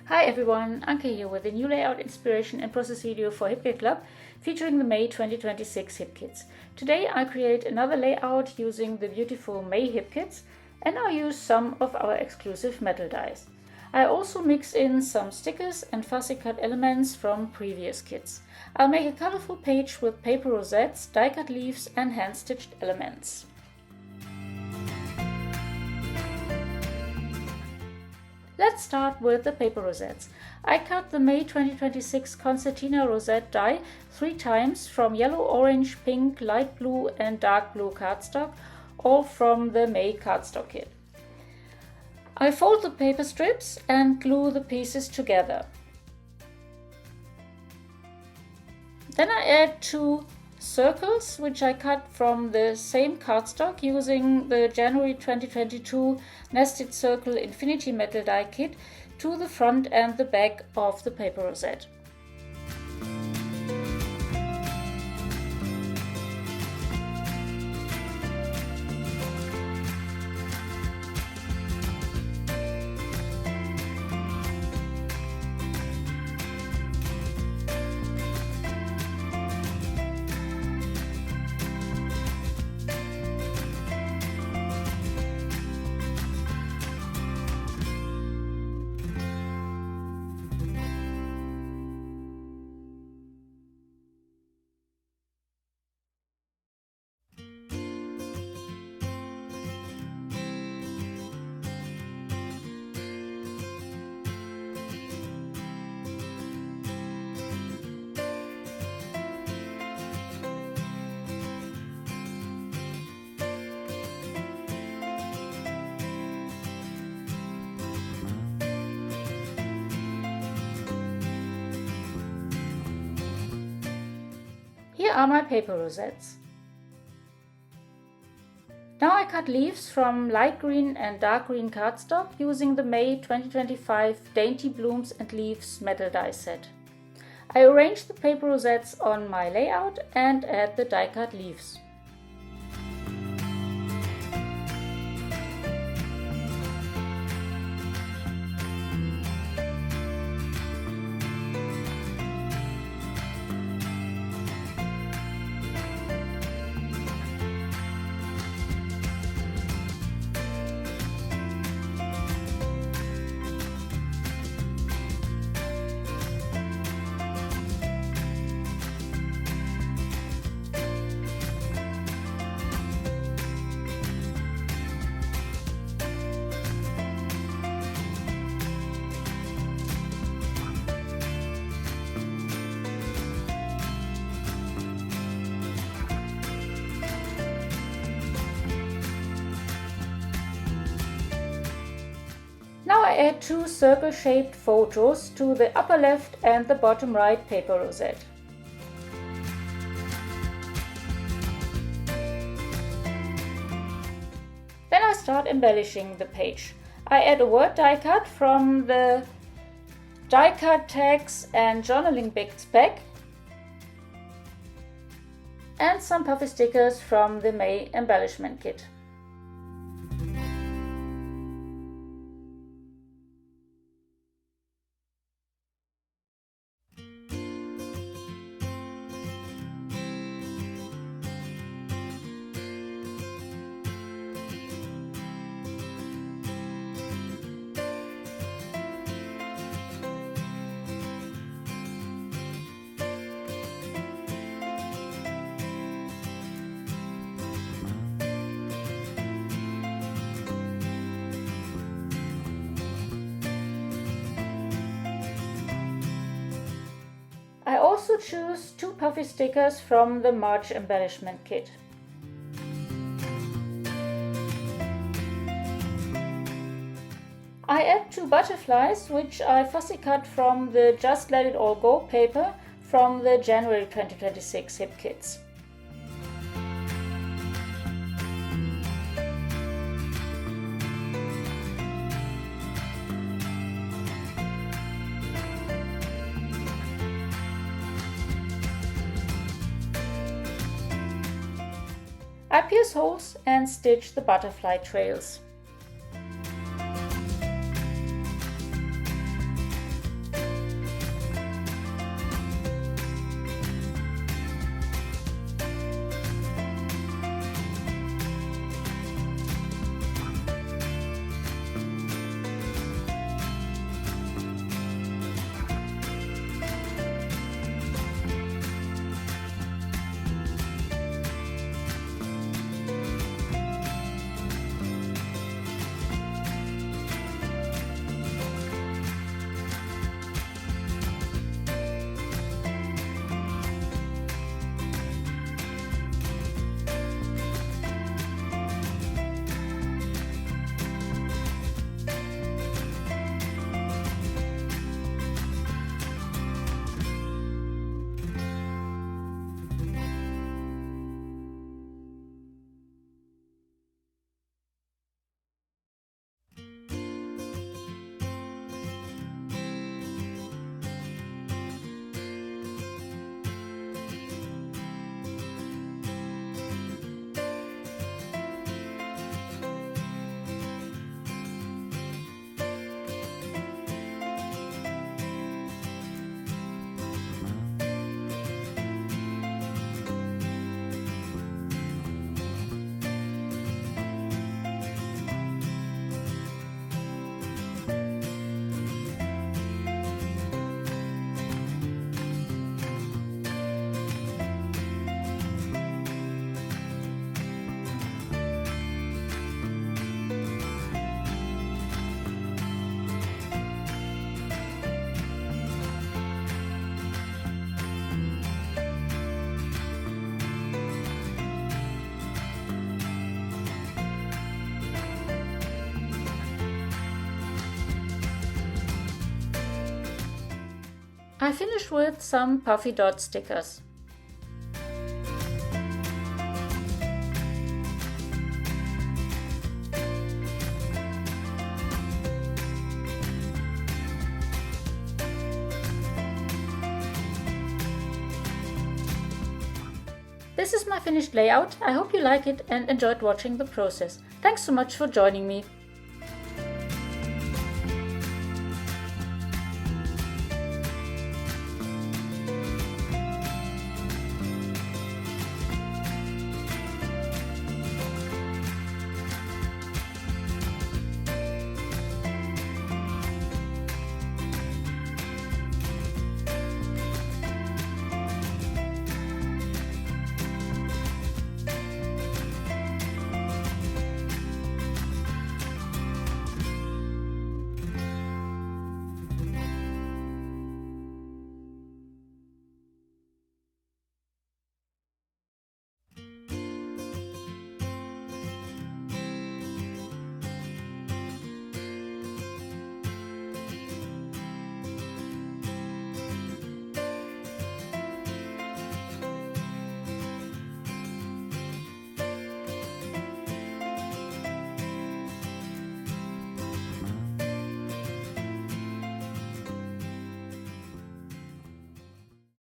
Hi everyone, Anke here with a new layout inspiration and process video for HipKit Club featuring the May 2026 hip kits. Today I create another layout using the beautiful May hip kits and I'll use some of our exclusive metal dies. I also mix in some stickers and fussy cut elements from previous kits. I'll make a colorful page with paper rosettes, die cut leaves and hand stitched elements. Let's start with the paper rosettes. I cut the May 2026 Concertina Rosette Die 3 times from yellow, orange, pink, light blue and dark blue cardstock, all from the May cardstock kit. I fold the paper strips and glue the pieces together. Then I add 2 circles, which I cut from the same cardstock using the January 2022 Nested Circle Infinity Metal Die kit to the front and the back of the paper rosette. Here are my paper rosettes. Now I cut leaves from light green and dark green cardstock using the May 2025 Dainty Blooms and Leaves metal die set. I arrange the paper rosettes on my layout and add the die cut leaves. Now I add 2 circle-shaped photos to the upper left and the bottom right paper rosette. Then I start embellishing the page. I add a word die cut from the die cut tags and journaling bits pack and some puffy stickers from the May embellishment kit. I also choose 2 puffy stickers from the March embellishment kit. I add 2 butterflies, which I fussy cut from the Just Let It All Go paper from the January 2026 hip kits. I pierce holes and stitch the butterfly trails. I finished with some puffy dot stickers. This is my finished layout. I hope you like it and enjoyed watching the process. Thanks so much for joining me.